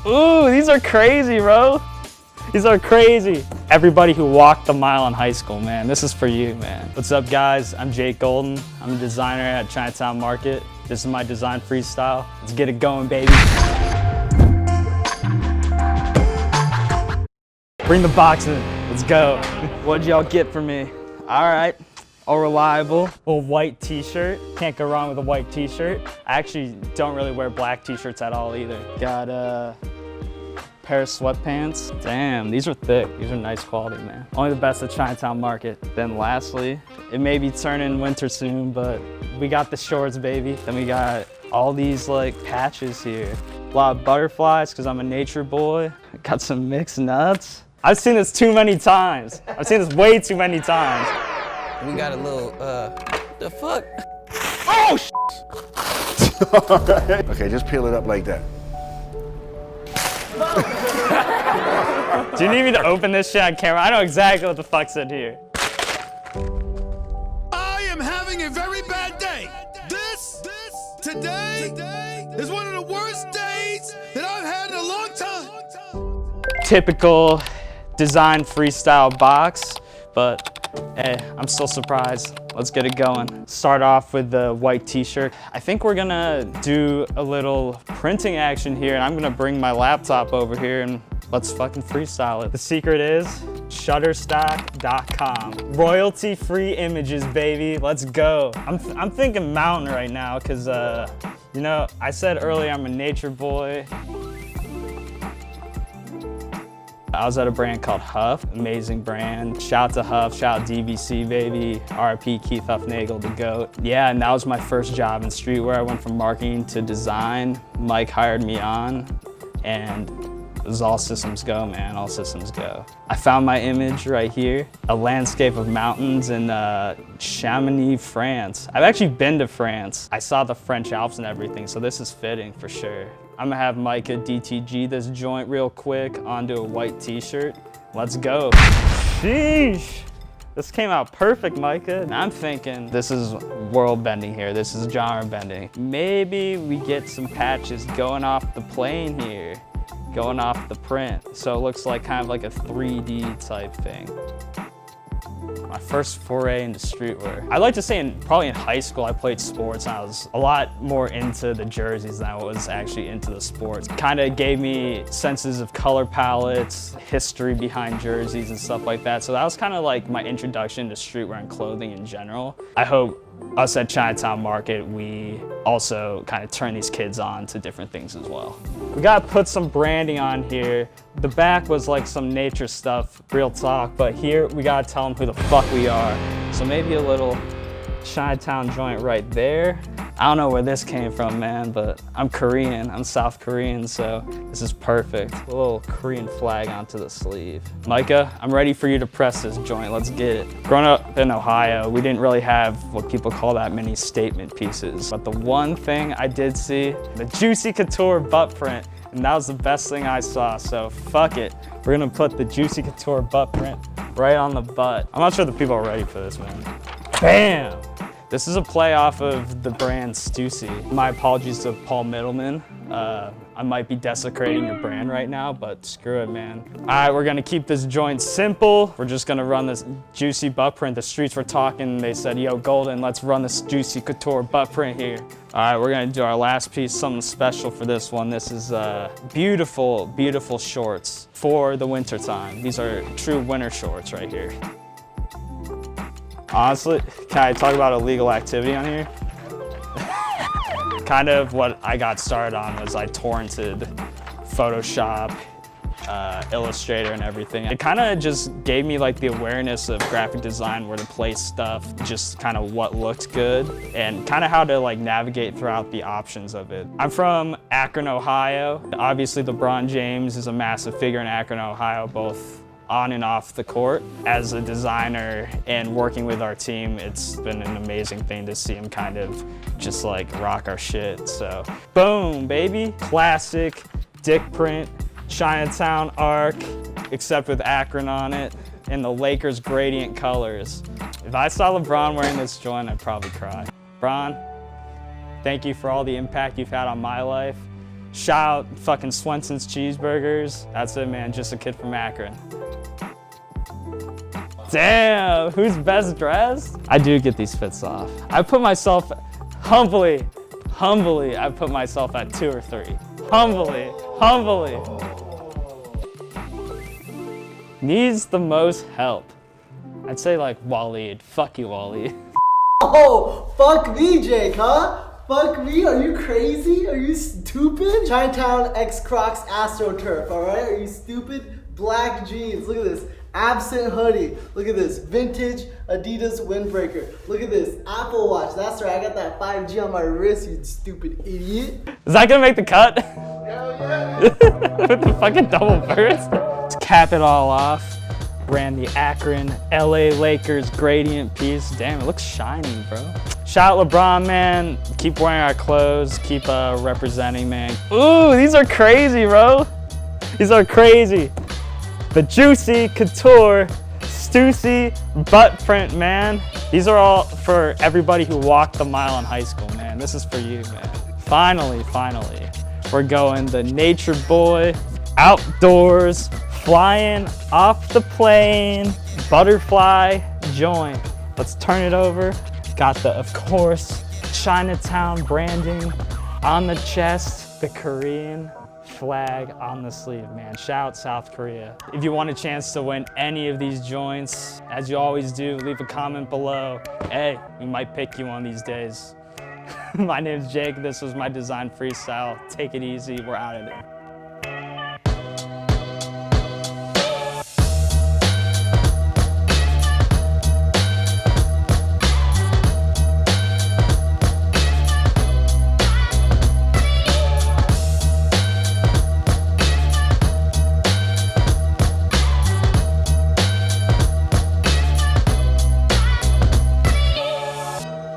Ooh, these are crazy, bro. These are crazy. Everybody who walked the mile in high school, man, this is for you, man. What's up, guys? I'm Jake Golden. I'm a designer at Chinatown Market. This is my design freestyle. Let's get it going, baby. Bring the box in. Let's go. What'd y'all get for me? All right. A reliable little white t-shirt. Can't go wrong with a white t-shirt. I actually don't really wear black t-shirts at all either. Got a pair of sweatpants. Damn, these are thick. These are nice quality, man. Only the best at Chinatown Market. Then lastly, it may be turning winter soon, but we got the shorts, baby. Then we got all these like patches here. A lot of butterflies, because I'm a nature boy. Got some mixed nuts. I've seen this too many times. I've seen this way too many times. We got a little, the fuck? Oh, Okay, just peel it up like that. Do you need me to open this shit on camera? I know exactly what the fuck's in here. I am having a very bad day. Today is one of the worst days that I've had in a long time. Typical design freestyle box, but hey, I'm still surprised. Let's get it going. Start off with the white t-shirt. I think we're gonna do a little printing action here, and I'm gonna bring my laptop over here and let's fucking freestyle it. The secret is shutterstock.com. Royalty-free images, baby. Let's go. I'm thinking mountain right now, cause you know, I said earlier I'm a nature boy. I was at a brand called Huff, amazing brand. Shout out to Huff, shout out DVC, baby. RIP Keith Huffnagel, the GOAT. Yeah, and that was my first job in streetwear. I went from marketing to design. Mike hired me on, and it was all systems go, man, all systems go. I found my image right here, a landscape of mountains in Chamonix, France. I've actually been to France. I saw the French Alps and everything, so this is fitting for sure. I'm gonna have Micah DTG this joint real quick onto a white t-shirt. Let's go. Sheesh. This came out perfect, Micah. And I'm thinking this is world bending here. This is genre bending. Maybe we get some patches going off the plane here, going off the print. So it looks like kind of like a 3D type thing. My first foray into streetwear. I'd like to say probably in high school I played sports and I was a lot more into the jerseys than I was actually into the sports. Kind of gave me senses of color palettes, history behind jerseys and stuff like that. So that was kind of like my introduction to streetwear and clothing in general. I hope us at Chinatown Market, we also kind of turn these kids on to different things as well. We gotta put some branding on here. The back was like some nature stuff, real talk, but here we gotta tell them who the fuck we are. So maybe a little Chinatown joint right there. I don't know where this came from, man, but I'm Korean, I'm South Korean, so this is perfect. A little Korean flag onto the sleeve. Micah, I'm ready for you to press this joint, let's get it. Growing up in Ohio, we didn't really have what people call that many statement pieces, but the one thing I did see, the Juicy Couture butt print, and that was the best thing I saw, so fuck it. We're gonna put the Juicy Couture butt print right on the butt. I'm not sure the people are ready for this, man. Bam! This is a play off of the brand Stussy. My apologies to Paul Middleman. I might be desecrating your brand right now, but screw it, man. All right, we're gonna keep this joint simple. We're just gonna run this juicy butt print. The streets were talking, they said, yo, Golden, let's run this Juicy Couture butt print here. All right, we're gonna do our last piece, something special for this one. This is beautiful, beautiful shorts for the winter time. These are true winter shorts right here. Honestly, can I talk about illegal activity on here? Kind of what I got started on was I torrented Photoshop, Illustrator and everything. It kind of just gave me like the awareness of graphic design, where to place stuff, just kind of what looked good and kind of how to like navigate throughout the options of it. I'm from Akron, Ohio. Obviously LeBron James is a massive figure in Akron, Ohio, both on and off the court. As a designer and working with our team, it's been an amazing thing to see him kind of just like rock our shit. So boom, baby. Classic dick print, Chinatown arc, except with Akron on it, and the Lakers gradient colors. If I saw LeBron wearing this joint, I'd probably cry. LeBron, thank you for all the impact you've had on my life. Shout out fucking Swenson's Cheeseburgers. That's it, man, just a kid from Akron. Damn, who's best dressed? I do get these fits off. I put myself, humbly, I put myself at 2 or 3. Humbly. Needs the most help. I'd say like Wahlid. Fuck you, Wahlid. Oh, fuck me, Jake, huh? Fuck me? Are you crazy? Are you stupid? Chinatown X Crocs AstroTurf, alright? Are you stupid? Black jeans, look at this. Absent hoodie, look at this. Vintage Adidas windbreaker. Look at this. Apple Watch, that's right, I got that 5G on my wrist, you stupid idiot. Is that gonna make the cut? Hell yeah. With the fucking double burst? To cap it all off, ran the Akron LA Lakers gradient piece. Damn, it looks shiny, bro. Shout out Lebron, man. Keep wearing our clothes, keep representing, man. Ooh, these are crazy, bro. These are crazy. The Juicy Couture Stussy butt print, man. These are all for everybody who walked the mile in high school, man. This is for you, man. Finally, we're going the Nature Boy, outdoors, flying off the plane, butterfly joint. Let's turn it over. Got the, of course, Chinatown branding on the chest, the Korean flag on the sleeve, man. Shout out South Korea. If you want a chance to win any of these joints, as you always do, leave a comment below. Hey, we might pick you one of these days. My name's Jake. This was my design freestyle. Take it easy. We're out of there.